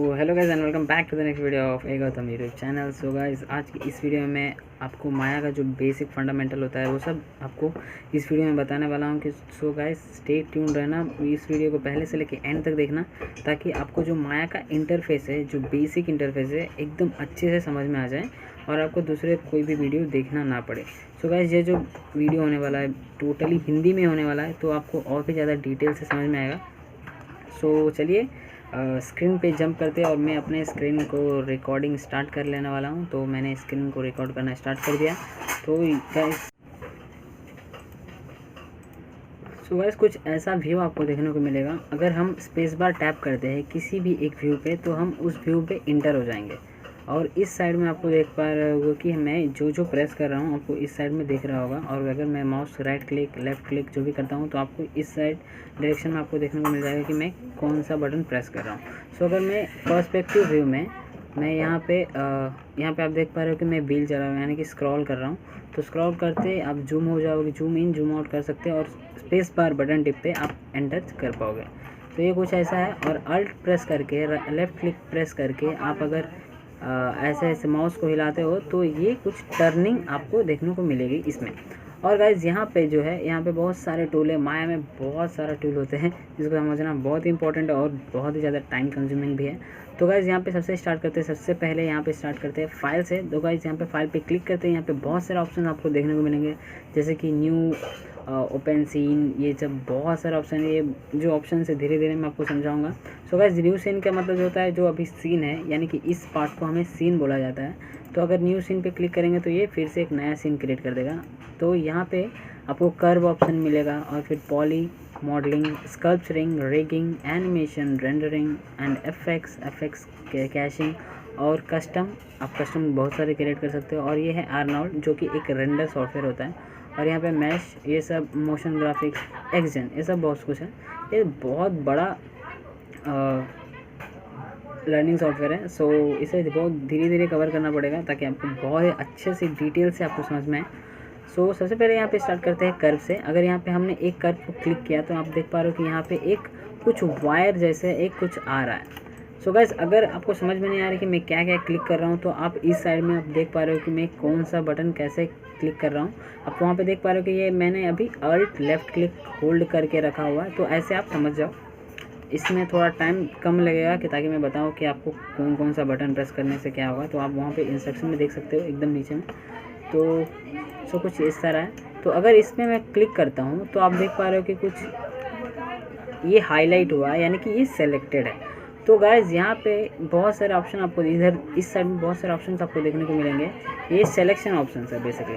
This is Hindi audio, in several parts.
तो hello guys and welcome back to the next video of a Gautam YouTube channel. So guys आज की इस वीडियो में मैं आपको माया का जो बेसिक फंडामेंटल होता है वो सब आपको इस वीडियो में बताने वाला हूँ कि सो गाइस स्टे ट्यून रहना, इस वीडियो को पहले से लेकर एंड तक देखना ताकि आपको जो माया का इंटरफेस है, जो बेसिक इंटरफेस है, एकदम अच्छे से समझ में आ जाए और आपको दूसरे कोई भी वीडियो देखना ना पड़े। सो गाइस ये जो वीडियो होने वाला है टोटली हिंदी में होने वाला है, तो आपको और भी ज़्यादा डिटेल से समझ में आएगा। सो चलिए स्क्रीन पे जंप करते हैं और मैं अपने स्क्रीन को रिकॉर्डिंग स्टार्ट कर लेने वाला हूं। तो मैंने स्क्रीन को रिकॉर्ड करना स्टार्ट कर दिया। तो गाइस कुछ ऐसा व्यू आपको देखने को मिलेगा। अगर हम स्पेस बार टैप करते हैं किसी भी एक व्यू पे तो हम उस व्यू पे इंटर हो जाएंगे। और इस साइड में आपको देख पा रहे होगा कि मैं जो प्रेस कर रहा हूँ आपको इस साइड में दिख रहा होगा। और अगर मैं mouse right click left click जो भी करता हूँ तो आपको इस साइड डायरेक्शन में आपको देखने को मिल जाएगा कि मैं कौन सा बटन प्रेस कर रहा हूँ। सो अगर मैं पर्सपेक्टिव व्यू में मैं यहाँ पे आप देख पा रहे हो कि मैं व्हील चला रहा हूँ, यानी कि स्क्रॉल कर रहा हूँ। तो स्क्रॉल करते आप जूम हो जाओगे, जूम इन जूम आउट कर सकते हैं और स्पेस बार बटन टिप पे आप एंटर कर पाओगे। तो ये कुछ ऐसा है। और अल्ट प्रेस करके लेफ़्ट क्लिक प्रेस करके आप अगर ऐसे ऐसे माउस को हिलाते हो तो ये कुछ टर्निंग आपको देखने को मिलेगी इसमें। और गाइज यहाँ पे जो है, यहाँ पे बहुत सारे टूल है। माया में बहुत सारा टूल होते हैं जिसको समझना बहुत इंपॉर्टेंट है और बहुत ही ज़्यादा टाइम कंज्यूमिंग भी है। तो गाइज यहाँ पे सबसे स्टार्ट करते हैं, सबसे पहले यहाँ पे स्टार्ट करते हैं फाइल से। तो गाइज यहाँ पे फाइल पे क्लिक करते हैं, यहाँ पे बहुत सारे ऑप्शन आपको देखने को मिलेंगे जैसे कि न्यू, ओपन सीन, ये सब बहुत सारे ऑप्शन है। ये जो ऑप्शन है धीरे धीरे मैं आपको समझाऊंगा। सो गाइस न्यू सीन का मतलब जो होता है, जो अभी सीन है यानी कि इस पार्ट को हमें सीन बोला जाता है। तो अगर न्यू सीन पे क्लिक करेंगे तो ये फिर से एक नया सीन क्रिएट कर देगा। तो यहाँ पे आपको कर्व ऑप्शन मिलेगा और फिर poly, modelling, sculpturing, rigging, animation, rendering and FX caching और कस्टम। आप कस्टम बहुत सारे क्रिएट कर सकते हो। और ये है आर्नोल्ड जो कि एक रेंडर सॉफ्टवेयर होता है। और यहाँ पे मैश, ये सब मोशन ग्राफिक्स, एक्सजन, ये सब बहुत कुछ है। ये बहुत बड़ा लर्निंग सॉफ्टवेयर है। सो इसे बहुत धीरे धीरे कवर करना पड़ेगा ताकि आपको बहुत अच्छे से डिटेल से आपको समझ में आए। सो सबसे पहले यहाँ पे स्टार्ट करते हैं कर्व से। अगर यहाँ पे हमने एक कर्व को क्लिक किया तो आप देख पा रहे हो कि यहाँ पे एक कुछ वायर जैसे एक कुछ आ रहा है। सो गाइस अगर आपको समझ में नहीं आ रही कि मैं क्या क्या क्लिक कर रहा हूँ तो आप इस साइड में आप देख पा रहे हो कि मैं कौन सा बटन कैसे क्लिक कर रहा हूँ। आप वहाँ पे देख पा रहे हो कि ये मैंने अभी अल्ट लेफ़्ट क्लिक होल्ड करके रखा हुआ है। तो ऐसे आप समझ जाओ। इसमें थोड़ा टाइम कम लगेगा कि ताकि मैं बताऊँ कि आपको कौन कौन सा बटन प्रेस करने से क्या होगा। तो आप वहाँ पे इंस्ट्रक्शन में देख सकते हो एकदम नीचे में। तो कुछ इस तरह है। तो अगर इसमें मैं क्लिक करता हूँ तो आप देख पा रहे हो कि कुछ ये हाईलाइट हुआ है, यानी कि ये सेलेक्टेड है। तो गाइज यहाँ पे बहुत सारे ऑप्शन आपको इधर इस साइड में बहुत सारे ऑप्शन आपको देखने को मिलेंगे। ये सिलेक्शन ऑप्शन है बेसिकली।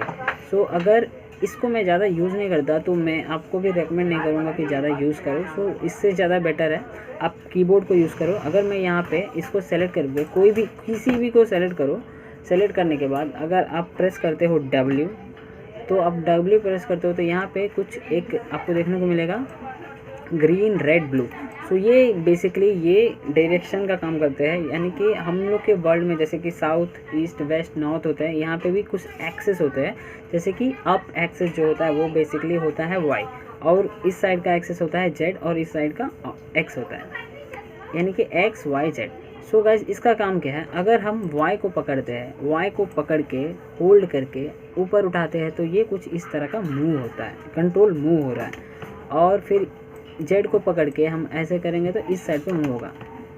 सो अगर इसको मैं ज़्यादा यूज़ नहीं करता तो मैं आपको भी रेकमेंड नहीं करूँगा कि ज़्यादा यूज़ करो। सो इससे ज़्यादा बेटर है आप कीबोर्ड को यूज़ करो। अगर मैं यहाँ पे इसको सेलेक्ट करके कोई भी किसी भी को सेलेक्ट करो, सेलेक्ट करने के बाद अगर आप प्रेस करते हो W, तो आप W प्रेस करते हो तो यहाँ पे कुछ एक आपको देखने को मिलेगा ग्रीन, रेड, ब्लू। सो ये बेसिकली ये डायरेक्शन का काम करते हैं, यानी कि हम लोग के वर्ल्ड में जैसे कि साउथ, ईस्ट, वेस्ट, नॉर्थ होता है, यहाँ पे भी कुछ एक्सेस होते हैं। जैसे कि अप एक्सेस जो होता है वो बेसिकली होता है वाई, और इस साइड का एक्सेस होता है जेड, और इस साइड का एक्स होता है, यानी कि X Y Z. So guys इसका काम क्या है, अगर हम वाई को पकड़ते हैं, वाई को पकड़ के होल्ड करके ऊपर उठाते हैं तो ये कुछ इस तरह का मूव होता है, कंट्रोल मूव हो रहा है। और फिर जेड को पकड़ के हम ऐसे करेंगे तो इस साइड पे मूव होगा।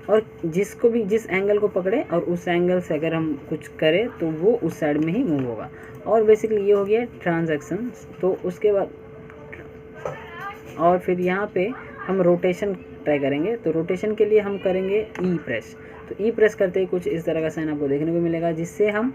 और जिसको भी जिस एंगल को पकड़े और उस एंगल से अगर हम कुछ करें तो वो उस साइड में ही मूव होगा। और बेसिकली ये हो गया ट्रांजैक्शन। तो उसके बाद और फिर यहाँ पे हम रोटेशन ट्राई करेंगे। तो रोटेशन के लिए हम करेंगे ई प्रेस। तो ई प्रेस करते ही कुछ इस तरह का साइन आपको देखने को मिलेगा, जिससे हम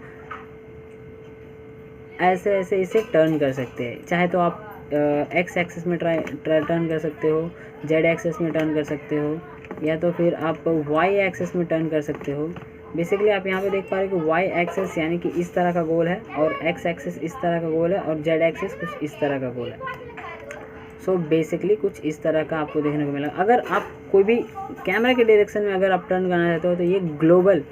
ऐसे ऐसे इसे टर्न कर सकते हैं। चाहे तो आप एक्स एक्सेस में टर्न कर सकते हो, जेड एक्सेस में टर्न कर सकते हो, या तो फिर आप वाई एक्सेस में टर्न कर सकते हो। बेसिकली आप यहाँ पे देख पा रहे हो कि वाई एक्सेस यानी कि इस तरह का गोल है, और एक्स एक्सेस इस तरह का गोल है, और जेड एक्सेस कुछ इस तरह का गोल है। सो बेसिकली कुछ इस तरह का आपको देखने को मिला। अगर आप कोई भी कैमरा के डायरेक्शन में अगर आप टर्न करना चाहते हो तो ये ग्लोबल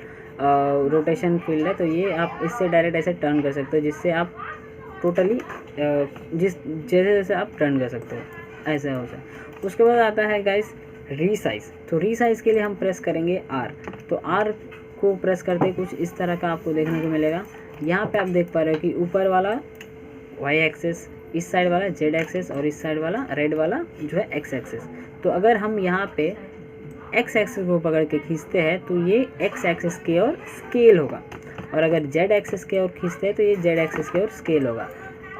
रोटेशन फील्ड है। तो ये आप इससे डायरेक्ट ऐसे टर्न कर सकते हो, जिससे आप टोटली जैसे जैसे आप टर्न कर सकते हो ऐसा होता है। उसके बाद आता है गाइस रीसाइज। तो रीसाइज के लिए हम प्रेस करेंगे आर। तो आर को प्रेस करते कुछ इस तरह का आपको देखने को मिलेगा। यहाँ पे आप देख पा रहे हो कि ऊपर वाला वाई एक्सेस, इस साइड वाला जेड एक्सेस और इस साइड वाला रेड वाला जो है एक्स एक्सेस। तो अगर हम यहाँ पे एक्स एक्सेस को पकड़ के खींचते हैं तो ये एक्स एक्सेस की ओर स्केल होगा, और अगर जेड एक्सेस की ओर खींचते हैं तो ये जेड एक्सेस की ओर स्केल होगा।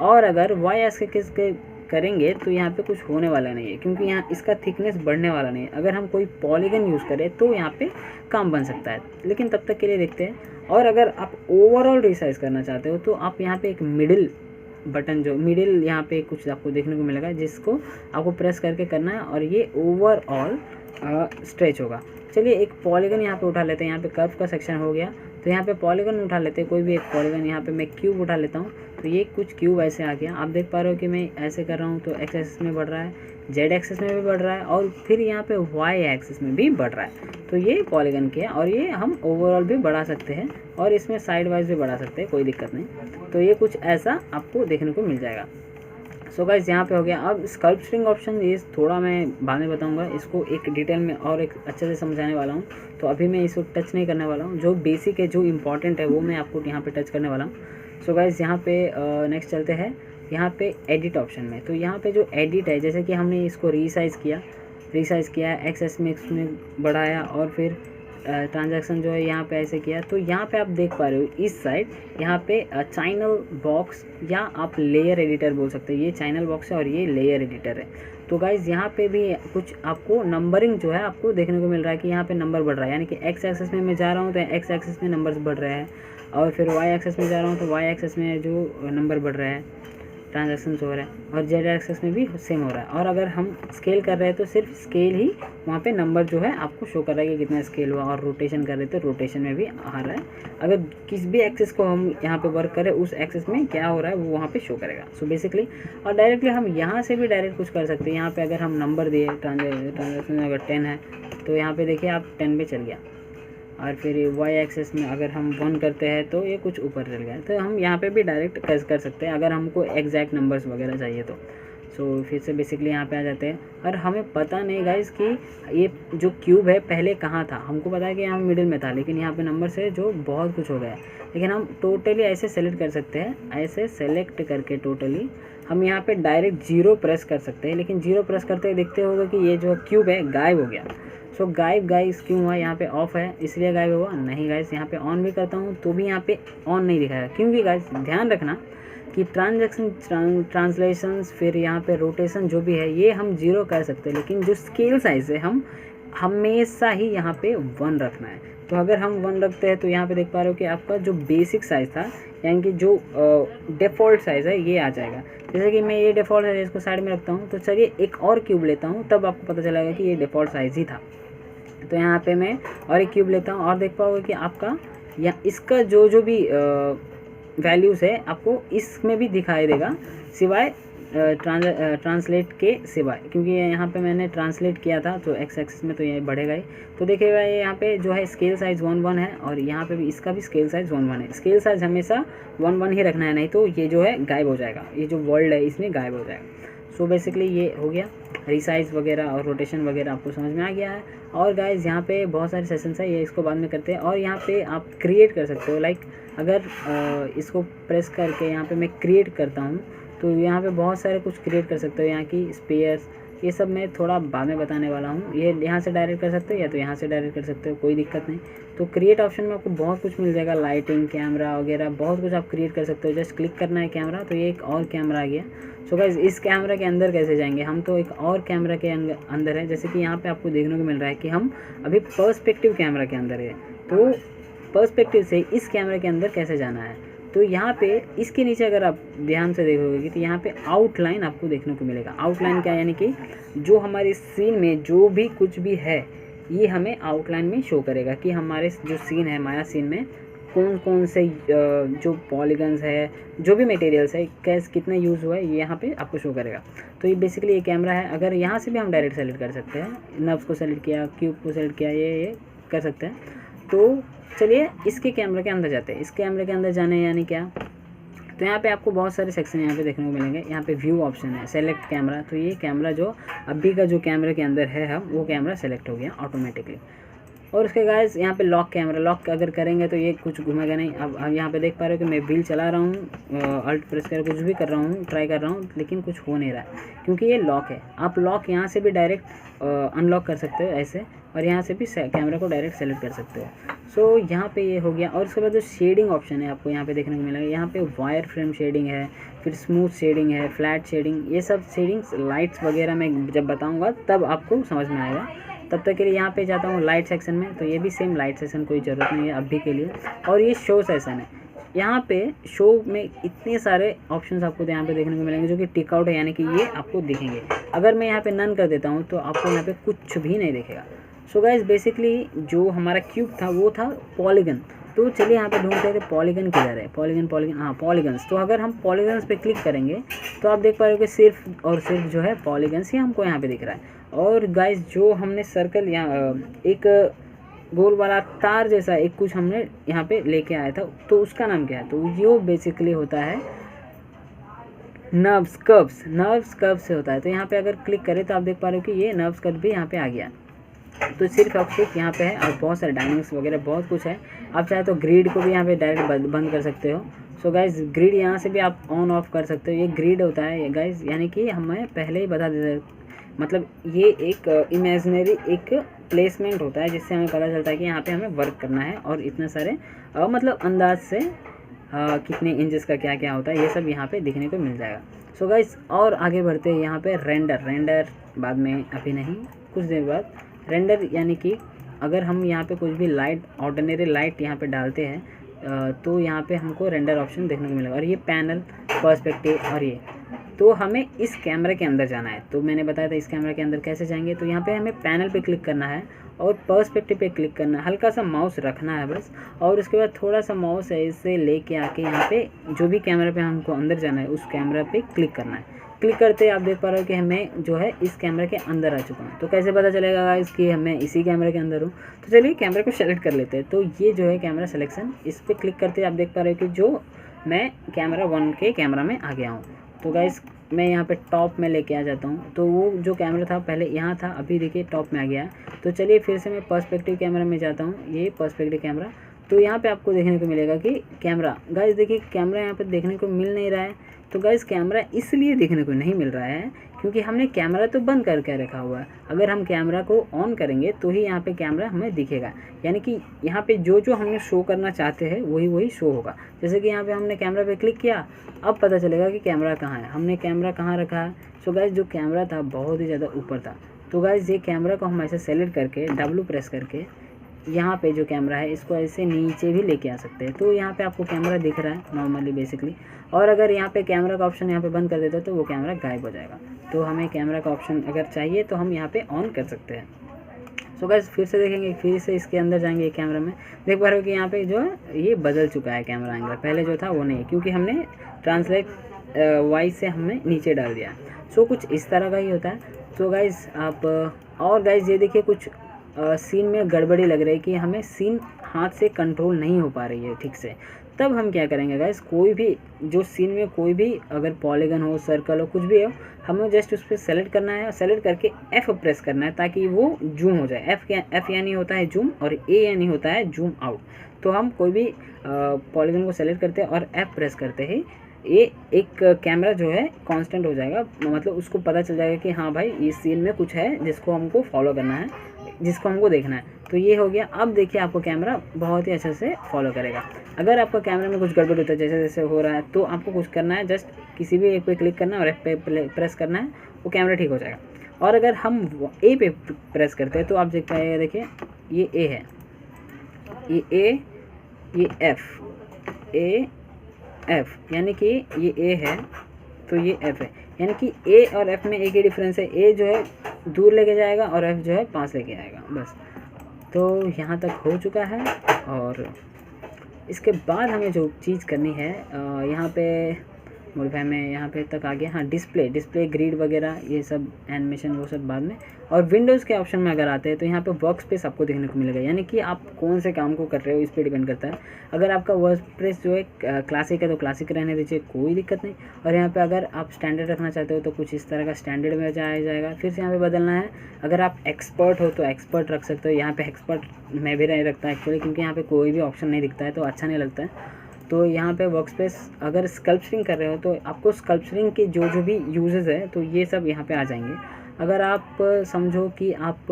और अगर वाई एक्सेस के करेंगे तो यहाँ पे कुछ होने वाला नहीं है, क्योंकि यहाँ इसका थिकनेस बढ़ने वाला नहीं है। अगर हम कोई पॉलीगन यूज़ करें तो यहाँ पे काम बन सकता है, लेकिन तब तक के लिए देखते हैं। और अगर आप ओवरऑल रिसाइज करना चाहते हो तो आप यहाँ पे एक मिडिल बटन, जो मिडिल यहाँ पे कुछ आपको देखने को मिलेगा, जिसको आपको प्रेस करके करना है और ये ओवरऑल स्ट्रेच होगा। चलिए एक पॉलीगन यहाँ पे उठा लेते हैं। यहाँ पे कर्व का सेक्शन हो गया, तो यहाँ पे पॉलीगन उठा लेते हैं, कोई भी एक पॉलीगन। यहाँ पे मैं क्यूब उठा लेता हूँ, तो ये कुछ क्यूब ऐसे आ गया। आप देख पा रहे हो कि मैं ऐसे कर रहा हूँ तो एक्स एक्सिस में बढ़ रहा है, जेड एक्सिस में भी बढ़ रहा है, और फिर यहाँ पे वाई एक्सिस में भी बढ़ रहा है। तो ये पॉलीगन के है, और ये हम ओवरऑल भी बढ़ा सकते हैं और इसमें साइड वाइज भी बढ़ा सकते हैं, कोई दिक्कत नहीं। तो ये कुछ ऐसा आपको देखने को मिल जाएगा। सो गाइस यहाँ पे हो गया। अब स्कल्पचरिंग ऑप्शन ये थोड़ा मैं बाद में बताऊंगा, इसको एक डिटेल में और एक अच्छे से समझाने वाला हूँ, तो अभी मैं इसको टच नहीं करने वाला हूँ। जो बेसिक है, जो इम्पॉर्टेंट है, वो मैं आपको यहाँ पे टच करने वाला हूँ। सो गाइस यहाँ पे नेक्स्ट चलते हैं यहाँ पे एडिट ऑप्शन में। तो यहाँ पे जो एडिट है, जैसे कि हमने इसको रीसाइज़ किया एक्सेस में इसमें बढ़ाया, और फिर ट्रांजैक्शन जो है यहाँ पे ऐसे किया। तो यहाँ पे आप देख पा रहे हो इस साइड यहाँ पे चैनल बॉक्स, या आप लेयर एडिटर बोल सकते हैं। ये चैनल बॉक्स है और ये लेयर एडिटर है। तो गाइज यहाँ पे भी कुछ आपको नंबरिंग जो है आपको देखने को मिल रहा है कि यहाँ पे नंबर बढ़ रहा है, यानी कि एक्स एक्सेस में मैं जा रहा हूँ तो एक्स एक्सेस में नंबर्स बढ़ रहे हैं, और फिर वाई एक्सेस में जा रहा हूँ तो वाई एक्सेस में जो नंबर बढ़ रहा है, ट्रांजैक्शन हो रहा है, और जेड एक्सेस में भी सेम हो रहा है। और अगर हम स्केल कर रहे हैं तो सिर्फ स्केल ही वहाँ पे नंबर जो है आपको शो कर रहा है कि कितना स्केल हुआ, और रोटेशन कर रहे हैं तो रोटेशन में भी आ रहा है। अगर किस भी एक्सेस को हम यहाँ पे वर्क करें, उस एक्सेस में क्या हो रहा है वो वहाँ पे शो करेगा। सो बेसिकली, और डायरेक्टली हम यहाँ से भी डायरेक्ट कुछ कर सकते हैं। यहाँ पर अगर हम नंबर दिए, ट्रांजैक्शन अगर 10 है तो यहाँ पर देखिए आप 10 पे चल गया, और फिर वाई एक्सेस में अगर हम 1 करते हैं तो ये कुछ ऊपर चल गया। तो हम यहाँ पे भी डायरेक्ट कर सकते हैं अगर हमको एग्जैक्ट नंबर्स वगैरह चाहिए तो। सो फिर से बेसिकली यहाँ पे आ जाते हैं, और हमें पता नहीं गाइस कि ये जो क्यूब है पहले कहाँ था। हमको पता है कि यहाँ मिडिल में था, लेकिन यहाँ पे नंबर से जो बहुत कुछ हो गया है। लेकिन हम टोटली ऐसे सेलेक्ट कर सकते हैं, ऐसे सेलेक्ट करके टोटली हम यहाँ पे डायरेक्ट 0 प्रेस कर सकते हैं। लेकिन 0 प्रेस करते ही देखते होगा कि ये जो क्यूब है गायब हो गया। सो गायब गाइस क्यों हुआ? यहाँ पे ऑफ है इसलिए गायब हुआ? नहीं गाइस, यहाँ पे ऑन भी करता हूँ तो भी यहाँ पे ऑन नहीं दिखाएगा, क्योंकि गाइस ध्यान रखना कि ट्रांसलेशंस फिर यहाँ पे रोटेशन जो भी है ये हम 0 कर सकते हैं, लेकिन जो स्केल साइज़ है हम हमेशा ही यहाँ पे 1 रखना है। तो अगर हम 1 रखते हैं तो यहाँ पे देख पा रहे हो कि आपका जो बेसिक साइज़ था, यानी कि जो डिफ़ॉल्ट साइज़ है ये आ जाएगा। जैसे कि मैं ये डिफ़ॉल्ट है इसको साइड में रखता हूँ, तो चलिए एक और क्यूब लेता हूँ, तब आपको पता चलेगा कि ये डिफ़ॉल्ट साइज़ ही था। तो यहाँ पे मैं और एक क्यूब लेता हूँ, और देख पाओगे कि आपका या इसका जो भी वैल्यूज़ है आपको इसमें भी दिखाई देगा, सिवाय ट्रांसलेट के सिवाय, क्योंकि यहाँ पे मैंने ट्रांसलेट किया था तो एक्स एक्सिस में तो ये बढ़ेगा ही। तो देखिएगा ये यहाँ पे जो है स्केल साइज़ 1 है, और यहाँ पे भी इसका भी स्केल साइज़ 1 है। स्केल साइज़ हमेशा 1 ही रखना है, नहीं तो ये जो है गायब हो जाएगा, ये जो वर्ल्ड है इसमें गायब हो जाएगा। सो बेसिकली ये हो गया रिसाइज वगैरह और रोटेशन वगैरह आपको समझ में आ गया है। और गाइज यहाँ पे बहुत सारे सेशंस है, ये इसको बाद में करते हैं। और यहाँ पे आप क्रिएट कर सकते हो, लाइक अगर इसको प्रेस करके यहाँ पे मैं क्रिएट करता हूँ तो यहाँ पे बहुत सारे कुछ क्रिएट कर सकते हो। यहाँ की स्पेयर्स ये सब मैं थोड़ा बाद में बताने वाला हूँ। ये यहाँ से डायरेक्ट कर सकते हो या तो यहाँ से डायरेक्ट कर सकते हो, कोई दिक्कत नहीं। तो क्रिएट ऑप्शन में आपको बहुत कुछ मिल जाएगा, लाइटिंग, कैमरा वगैरह बहुत कुछ आप क्रिएट कर सकते हो। जस्ट क्लिक करना है कैमरा, तो ये एक और कैमरा आ गया। सो गाइस इस कैमरा के अंदर कैसे जाएंगे? हम तो एक और कैमरा के अंदर है, जैसे कि यहाँ पे आपको देखने को मिल रहा है कि हम अभी पर्सपेक्टिव कैमरा के अंदर है। तो पर्सपेक्टिव से इस कैमरे के अंदर कैसे जाना है? तो यहाँ पे इसके नीचे अगर आप ध्यान से देखोगे तो यहाँ पे आउटलाइन आपको देखने को मिलेगा। आउटलाइन क्या, यानी कि जो हमारे सीन में जो भी कुछ भी है ये हमें आउटलाइन में शो करेगा कि हमारे जो सीन है, माया सीन में कौन कौन से जो पॉलीगन्स है, जो भी मटेरियल्स है, कितना यूज़ हुआ है, ये यहाँ पे आपको शो करेगा। तो ये बेसिकली ये कैमरा है। अगर यहाँ से भी हम डायरेक्ट सेलेक्ट कर सकते हैं, नब्स को सेलेक्ट किया, क्यूब को सेलेक्ट किया, ये कर सकते हैं। तो चलिए इसके कैमरे के अंदर जाते हैं। इस कैमरे के अंदर जाने यानी क्या, तो यहाँ पे आपको बहुत सारे सेक्शन यहाँ पे देखने को मिलेंगे। यहाँ पे व्यू ऑप्शन है, सेलेक्ट कैमरा, तो ये कैमरा जो अभी का जो कैमरा के अंदर है हम वो कैमरा सेलेक्ट हो गया ऑटोमेटिकली। और उसके गाइस यहाँ पे लॉक कैमरा, लॉक अगर करेंगे तो ये कुछ घूमेगा नहीं। अब हम यहाँ पे देख पा रहे हो कि मैं व्हील चला रहा हूँ, अल्ट प्रेस कर कुछ भी कर रहा हूँ, ट्राई कर रहा हूँ, लेकिन कुछ हो नहीं रहा है क्योंकि ये लॉक है। आप लॉक यहाँ से भी डायरेक्ट अनलॉक कर सकते हो ऐसे, और यहाँ से भी कैमरा को डायरेक्ट सेलेक्ट कर सकते हो। सो यहाँ पे ये हो गया। और उसके बाद जो शेडिंग ऑप्शन है आपको यहाँ पे देखने को मिलेगा। यहाँ पे वायर फ्रेम शेडिंग है, फिर स्मूथ शेडिंग है, फ्लैट शेडिंग, ये सब शेडिंग्स लाइट्स वगैरह मैं जब बताऊँगा तब आपको समझ में आएगा। तब तक के लिए यहाँ पे जाता हूँ लाइट सेक्शन में, तो ये भी सेम लाइट सेक्शन, कोई ज़रूरत नहीं है अभी के लिए। और ये शो सेक्शन है, यहाँ पे शो में इतने सारे ऑप्शंस आपको यहाँ पे देखने को मिलेंगे जो कि टिक आउट है, यानी कि ये आपको दिखेंगे। अगर मैं यहाँ पे नन कर देता हूँ तो आपको यहाँ पे कुछ भी नहीं दिखेगा। सो गाइज बेसिकली जो हमारा क्यूब था वो था पॉलीगन। तो चलिए यहाँ पे ढूंढते हैं कि पॉलीगन किधर है। पॉलीगन, हाँ पॉलीगन्स। तो अगर हम पॉलीगन्स पे क्लिक करेंगे तो आप देख पा रहे हो कि सिर्फ और सिर्फ जो है पॉलीगन्स ही हमको यहाँ पे दिख रहा है। और गाइज जो हमने सर्कल यहाँ एक गोल वाला तार जैसा एक कुछ हमने यहाँ पे लेके आया था, तो उसका नाम क्या है? तो ये बेसिकली होता है नर्व्स कर्व्स से होता है। तो यहाँ पे अगर क्लिक करें तो आप देख पा रहे हो कि ये नर्व्स कर्व भी यहाँ पे आ गया। तो सिर्फ और सिर्फ यहाँ पे है, और बहुत सारे डायनामिक्स वगैरह बहुत कुछ है। आप चाहे तो ग्रिड को भी यहाँ पे डायरेक्ट बंद कर सकते हो। सो गाइज ग्रिड यहाँ से भी आप ऑन ऑफ कर सकते हो। ये ग्रिड होता है गाइज, यानी कि हमें पहले ही बता देते, मतलब ये एक इमेजिनरी एक प्लेसमेंट होता है जिससे हमें पता चलता है कि यहाँ पे हमें वर्क करना है, और इतने सारे मतलब अंदाज से कितने इंचेस का क्या क्या होता है ये सब यहाँ पे दिखने को मिल जाएगा। सो गाइज और आगे बढ़ते हैं। यहाँ पे रेंडर बाद में, अभी नहीं, कुछ देर बाद रेंडर, यानी कि अगर हम यहाँ पे कुछ भी लाइट, ऑर्डिनरी लाइट यहाँ पे डालते हैं तो यहाँ पे हमको रेंडर ऑप्शन देखने को मिलेगा। और ये पैनल, पर्सपेक्टिव, और ये तो हमें इस कैमरे के अंदर जाना है। तो मैंने बताया था इस कैमरे के अंदर कैसे जाएंगे। तो यहाँ पे हमें पैनल पे क्लिक करना है और पर्सपेक्टिव पे क्लिक करना है, हल्का सा माउस रखना है बस, और उसके बाद थोड़ा सा माउस ऐसे लेके आके यहाँ पे जो भी कैमरे पे हमको अंदर जाना है उस कैमरा पे क्लिक करना है। क्लिक करते आप देख पा रहे हो कि हमें जो है इस कैमरे के अंदर आ चुका हूँ। तो कैसे पता चलेगा गाइस कि मैं इसी कैमरे के अंदर हूँ? तो चलिए कैमरे को सेलेक्ट कर लेते हैं। तो ये जो है कैमरा सिलेक्शन, इस पर क्लिक करते आप देख पा रहे हो कि जो मैं कैमरा 1 के कैमरा में आ गया हूँ। तो गाइस मैं यहाँ पे टॉप में लेके आ जाता हूँ। तो वो जो कैमरा था पहले यहाँ था, अभी देखिए टॉप में आ गया। तो चलिए फिर से मैं पर्सपेक्टिव कैमरा में जाता हूँ, ये पर्सपेक्टिव कैमरा। तो यहाँ पे आपको देखने को मिलेगा कि कैमरा, गाइस देखिए कैमरा यहाँ पे देखने को मिल नहीं रहा है। तो गाइस कैमरा इसलिए देखने को नहीं मिल रहा है क्योंकि हमने कैमरा तो बंद करके रखा हुआ है। अगर हम कैमरा को ऑन करेंगे तो ही यहाँ पे कैमरा हमें दिखेगा, यानी कि यहाँ पे जो जो हमने शो करना चाहते हैं वही शो होगा। जैसे कि यहाँ पे हमने कैमरा पे क्लिक किया, अब पता चलेगा कि कैमरा कहाँ है, हमने कैमरा कहाँ रखा है। सो गाइस जो कैमरा था बहुत ही ज़्यादा ऊपर था। तो गाइस ये कैमरा को हम ऐसे सेलेक्ट करके W प्रेस करके यहाँ पे जो कैमरा है इसको ऐसे नीचे भी लेके आ सकते हैं। तो यहाँ पे आपको कैमरा दिख रहा है नॉर्मली बेसिकली। और अगर यहाँ पे कैमरा का ऑप्शन यहाँ पे बंद कर देते हैं तो वो कैमरा गायब हो जाएगा। तो हमें कैमरा का ऑप्शन अगर चाहिए तो हम यहाँ पे ऑन कर सकते हैं। सो गाइस फिर से देखेंगे, फिर से इसके अंदर जाएंगे कैमरा में, देख पा रहे हो कि यहाँ पे जो है ये बदल चुका है कैमरा एंगल, पहले जो था वो नहीं, क्योंकि हमने ट्रांसलेट वाइज से हमने नीचे डाल दिया। सो कुछ इस तरह का ही होता है। तो गाइस आप और गाइस ये देखिए कुछ सीन में गड़बड़ी लग रही है कि हमें सीन हाथ से कंट्रोल नहीं हो पा रही है ठीक से। तब हम क्या करेंगे गाइस, कोई भी जो सीन में कोई भी अगर पॉलीगन हो, सर्कल हो, कुछ भी हो, हमें जस्ट उस पर सेलेक्ट करना है, सेलेक्ट करके F प्रेस करना है ताकि वो जूम हो जाए। F यानी होता है जूम और A यानी होता है जूम आउट। तो हम कोई भी पॉलीगन को सेलेक्ट करते हैं और F प्रेस करते ही ये एक कैमरा जो है कांस्टेंट हो जाएगा, मतलब उसको पता चल जाएगा कि हाँ भाई इस सीन में कुछ है जिसको हमको फॉलो करना है, जिसको हमको देखना है। तो ये हो गया। अब देखिए आपको कैमरा बहुत ही अच्छे से फॉलो करेगा। अगर आपका कैमरा में कुछ गड़बड़ होता है जैसे जैसे हो रहा है तो आपको कुछ करना है, जस्ट किसी भी एक पे क्लिक करना है और F पे प्रेस करना है, वो कैमरा ठीक हो जाएगा। और अगर हम A पे प्रेस करते हैं तो आप देख पाएंगे, देखिए ये A है, ये A, ये F, यानी कि ये A है तो ये F है, यानी कि A और F में एक ही डिफरेंस है। A जो है दूर लेके जाएगा और F जो है पास लेके आएगा, बस। तो यहाँ तक हो चुका है। और इसके बाद हमें जो चीज़ करनी है यहाँ पे मॉडिफाई में यहाँ पे तक आ गया। हाँ, डिस्प्ले ग्रिड वगैरह ये सब एनिमेशन वो सब बाद में। और विंडोज़ के ऑप्शन में अगर आते हैं तो यहाँ पे वर्क स्पेस आपको देखने को मिलेगा, यानी कि आप कौन से काम को कर रहे हो इस पे डिपेंड करता है। अगर आपका वर्कस्पेस जो है क्लासिक है तो क्लासिक रहने दीजिए, कोई दिक्कत नहीं। और यहाँ पे अगर आप स्टैंडर्ड रखना चाहते हो तो कुछ इस तरह का स्टैंडर्ड में जाएगा। फिर से यहाँ पे बदलना है, अगर आप एक्सपर्ट हो तो एक्सपर्ट रख सकते हो। यहाँ पे एक्सपर्ट मैं भी नहीं रखता एक्चुअली, क्योंकि यहाँ पे कोई भी ऑप्शन नहीं दिखता है तो अच्छा नहीं लगता है। तो यहाँ पे वर्कस्पेस अगर स्कल्पचरिंग कर रहे हो तो आपको स्कल्पचरिंग के जो भी यूजेस है तो ये सब यहाँ पे आ जाएंगे। अगर आप समझो कि आप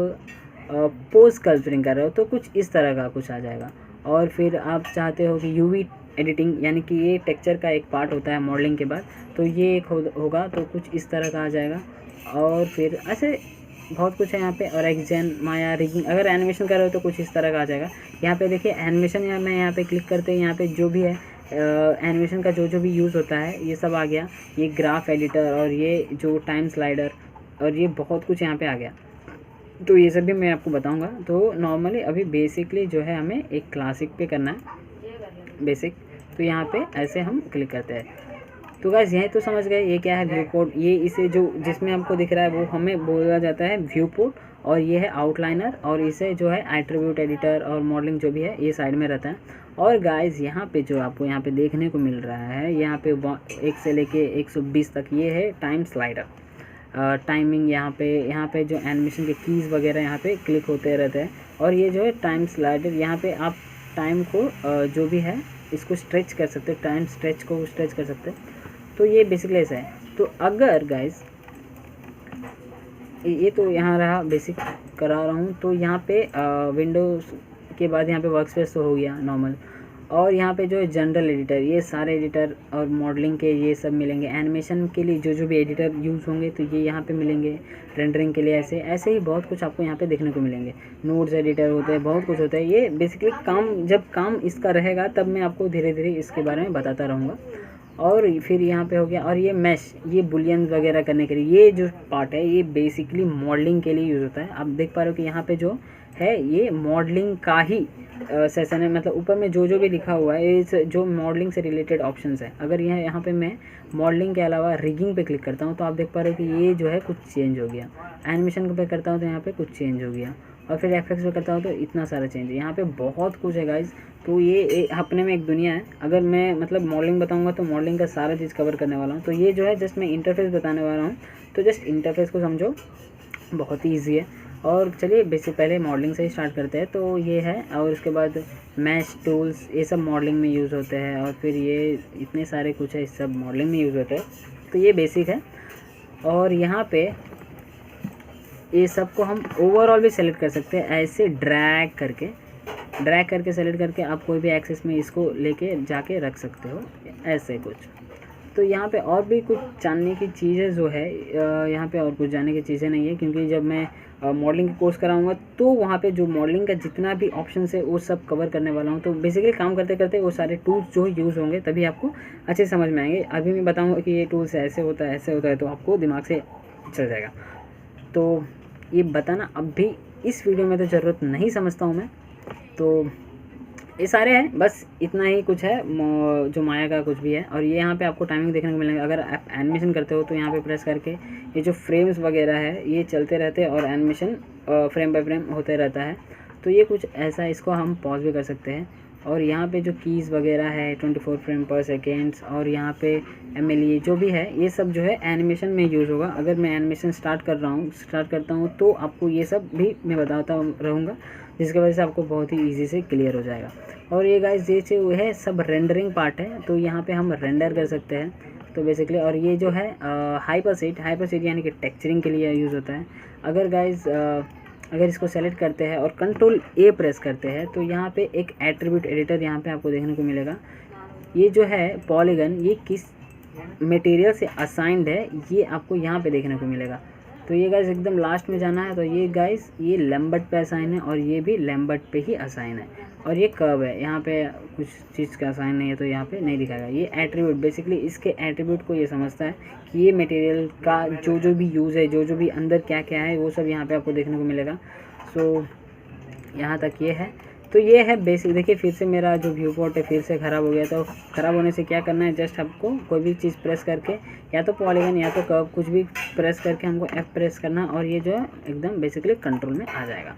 पोस्ट स्कल्पचरिंग कर रहे हो तो कुछ इस तरह का कुछ आ जाएगा। और फिर आप चाहते हो कि यूवी एडिटिंग, यानी कि ये टेक्सचर का एक पार्ट होता है मॉडलिंग के बाद, तो ये एक होगा तो कुछ इस तरह का आ जाएगा। और फिर ऐसे बहुत कुछ है यहाँ पे। और एक्सजेन, माया, रिगिंग, अगर एनिमेशन कर रहे हो तो कुछ इस तरह का आ जाएगा। यहाँ पे देखिए एनिमेशन, मैं यहाँ पे क्लिक करते हैं, यहाँ पे जो भी है एनिमेशन का जो भी यूज़ होता है ये सब आ गया। ये ग्राफ एडिटर और ये जो टाइम स्लाइडर और ये बहुत कुछ यहाँ पे आ गया। तो ये सब भी मैं आपको बताऊंगा। तो नॉर्मली अभी बेसिकली जो है हमें एक क्लासिक पे करना है बेसिक, तो यहाँ पे ऐसे हम क्लिक करते हैं। तो गाइस यही तो समझ गए ये क्या है व्यू पोर्ट। ये इसे जो जिसमें आपको दिख रहा है वो हमें बोला जाता है व्यू पोर्ट, और ये है आउटलाइनर, और इसे जो है एट्रीब्यूट एडिटर और मॉडलिंग जो भी है ये साइड में रहता है। और गाइस यहाँ पे जो आपको यहाँ पे देखने को मिल रहा है, यहाँ पे 1 से लेके 120 तक ये है टाइम स्लाइडर। टाइमिंग यहाँ पे जो एनिमेशन के कीज़ वगैरह यहाँ पे क्लिक होते रहते हैं। और ये जो है टाइम स्लाइडर, यहाँ पे आप टाइम को जो भी है इसको स्ट्रेच कर सकते हो, टाइम स्ट्रेच को स्ट्रेच कर सकते हैं। तो ये बेसिकली ऐसा है। तो अगर गाइस ये तो यहाँ रहा बेसिक करा रहा हूँ। तो यहाँ पे विंडोज़ के बाद यहाँ पे वर्कस्पेस तो हो गया नॉर्मल। और यहाँ पे जो है जनरल एडिटर, ये सारे एडिटर और मॉडलिंग के ये सब मिलेंगे। एनिमेशन के लिए जो भी एडिटर यूज़ होंगे तो ये यहाँ पे मिलेंगे। रेंडरिंग के लिए ऐसे ही बहुत कुछ आपको यहाँ पे देखने को मिलेंगे। नोट्स एडिटर होते हैं, बहुत कुछ होता है। ये बेसिकली जब काम इसका रहेगा तब मैं आपको धीरे धीरे इसके बारे में बताता रहूँगा। और फिर यहाँ पे हो गया। और ये मैश, ये बुलियन वगैरह करने के लिए ये जो पार्ट है ये बेसिकली मॉडलिंग के लिए यूज़ होता है। आप देख पा रहे हो कि यहाँ पे जो है ये मॉडलिंग का ही सेशन है, मतलब ऊपर में जो भी लिखा हुआ है ये जो मॉडलिंग से रिलेटेड ऑप्शंस है। अगर यहाँ पे मैं मॉडलिंग के अलावा रिगिंग पे क्लिक करता हूँ तो आप देख पा रहे हो कि ये जो है कुछ चेंज हो गया। एनिमेशन पे करता हूँ तो यहाँ पे कुछ चेंज हो गया। और फिर एफएक्स पे करता हूँ तो इतना सारा चेंज, यहाँ पे बहुत कुछ है गाइज। तो ये अपने में एक दुनिया है। अगर मैं मतलब मॉडलिंग बताऊंगा तो मॉडलिंग का सारा चीज़ कवर करने वाला हूँ। तो ये जो है जस्ट मैं इंटरफेस बताने वाला हूँ, तो जस्ट इंटरफेस को समझो, बहुत ही ईजी है। और चलिए बेसिक पहले मॉडलिंग से ही स्टार्ट करते हैं। तो ये है, और उसके बाद मैश टूल्स, ये सब मॉडलिंग में यूज़ होते हैं। और फिर ये इतने सारे कुछ है, सब मॉडलिंग में यूज़ होते हैं। तो ये बेसिक है। और यहाँ पे ये सब को हम ओवरऑल भी सेलेक्ट कर सकते हैं, ऐसे ड्रैग करके सेलेक्ट करके आप कोई भी एक्सेस में इसको लेके जाके रख सकते हो, ऐसे कुछ। तो यहाँ पे और भी कुछ जानने की चीज़ें जो है, यहाँ पे और कुछ जानने की चीज़ें नहीं है, क्योंकि जब मैं मॉडलिंग का कोर्स कराऊंगा तो वहाँ पे जो मॉडलिंग का जितना भी ऑप्शन है वो सब कवर करने वाला हूँ। तो बेसिकली काम करते करते वो सारे टूल्स जो यूज़ होंगे तभी आपको अच्छे समझ में आएंगे। अभी मैं बताऊँगा कि ये टूल्स ऐसे होता है तो आपको दिमाग से चल जाएगा। तो ये बताना अब भी इस वीडियो में तो ज़रूरत नहीं समझता हूँ मैं। तो ये सारे हैं, बस इतना ही कुछ है जो माया का कुछ भी है। और ये यहाँ पे आपको टाइमिंग देखने को मिलेंगे। अगर आप एनिमेशन करते हो तो यहाँ पे प्रेस करके ये जो फ्रेम्स वगैरह है ये चलते रहते हैं और एनिमेशन फ्रेम बाय फ्रेम होते रहता है। तो ये कुछ ऐसा, इसको हम पॉज भी कर सकते हैं। और यहाँ पे जो कीज़ वगैरह है 24 फ्रेम पर सेकेंड्स, और यहाँ पे MLE जो भी है ये सब जो है एनिमेशन में यूज़ होगा। अगर मैं एनिमेशन स्टार्ट करता हूँ तो आपको ये सब भी मैं बताता रहूँगा, जिसकी वजह से आपको बहुत ही ईजी से क्लियर हो जाएगा। और ये गाइस ये जो है सब रेंडरिंग पार्ट है, तो यहाँ पे हम रेंडर कर सकते हैं तो बेसिकली। और ये जो है हाइपर सीट यानी कि टेक्सचरिंग के लिए यूज़ होता है। अगर गाइस अगर इसको सेलेक्ट करते हैं और Ctrl A प्रेस करते हैं तो यहाँ पे एक एट्रीब्यूट एडिटर यहाँ पे आपको देखने को मिलेगा। ये जो है पॉलीगन, ये किस मटेरियल से असाइंड है ये आपको यहाँ पे देखने को मिलेगा। तो ये गाइस एकदम लास्ट में जाना है, तो ये गाइस ये लैम्बर्ट पे असाइन है और ये भी लैम्बर्ट पे ही असाइन है। और ये कर्व है, यहाँ पे कुछ चीज़ का असाइन नहीं है तो यहाँ पे नहीं दिखाएगा। ये एट्रीब्यूट बेसिकली इसके एट्रीब्यूट को ये समझता है कि ये मटेरियल का जो भी यूज़ है, जो भी अंदर क्या क्या है वो सब यहाँ पे आपको देखने को मिलेगा। सो यहाँ तक ये है। तो ये है बेसिक। देखिए फिर से मेरा जो व्यू पोर्ट है फिर से ख़राब हो गया। तो ख़राब होने से क्या करना है, जस्ट आपको कोई भी चीज़ प्रेस करके, या तो पॉलीगन या तो कर्व, कुछ भी प्रेस करके हमको F प्रेस करना और ये जो है एकदम बेसिकली कंट्रोल में आ जाएगा।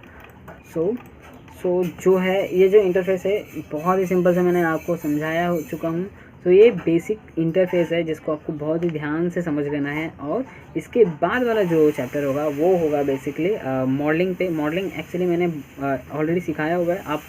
सो जो है ये जो इंटरफेस है बहुत ही सिंपल से मैंने आपको समझाया हो चुका हूँ। तो ये बेसिक इंटरफेस है जिसको आपको बहुत ही ध्यान से समझ लेना है। और इसके बाद वाला जो चैप्टर होगा वो होगा बेसिकली मॉडलिंग पे। मॉडलिंग एक्चुअली मैंने ऑलरेडी सिखाया हुआ है, आप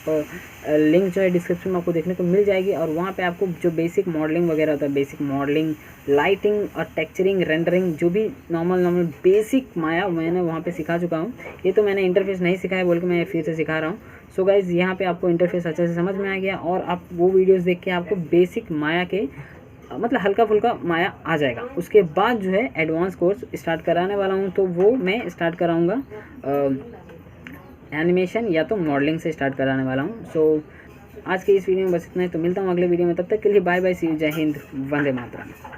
लिंक जो है डिस्क्रिप्शन में आपको देखने को मिल जाएगी। और वहाँ पे आपको जो बेसिक मॉडलिंग वगैरह होता है, बेसिक मॉडलिंग, लाइटिंग और टेक्चरिंग, रेंडरिंग, जो भी नॉर्मल बेसिक माया मैंने वहाँ पे सिखा चुका हूँ। ये तो मैंने इंटरफेस नहीं सिखाया बोल के मैं फिर से सिखा रहा हूँ। सो गाइज़ यहाँ पे आपको इंटरफेस अच्छे से समझ में आ गया और आप वो वीडियोस देख के आपको बेसिक माया के मतलब हल्का फुल्का माया आ जाएगा। उसके बाद जो है एडवांस कोर्स स्टार्ट कराने वाला हूँ, तो वो मैं स्टार्ट कराऊँगा एनिमेशन या तो मॉडलिंग से स्टार्ट कराने वाला हूँ। सो आज के इस वीडियो में बस इतना ही। तो मिलता हूँ अगले वीडियो में, तब तक के लिए बाय बाय, सी यू, जय हिंद, वंदे मातरम।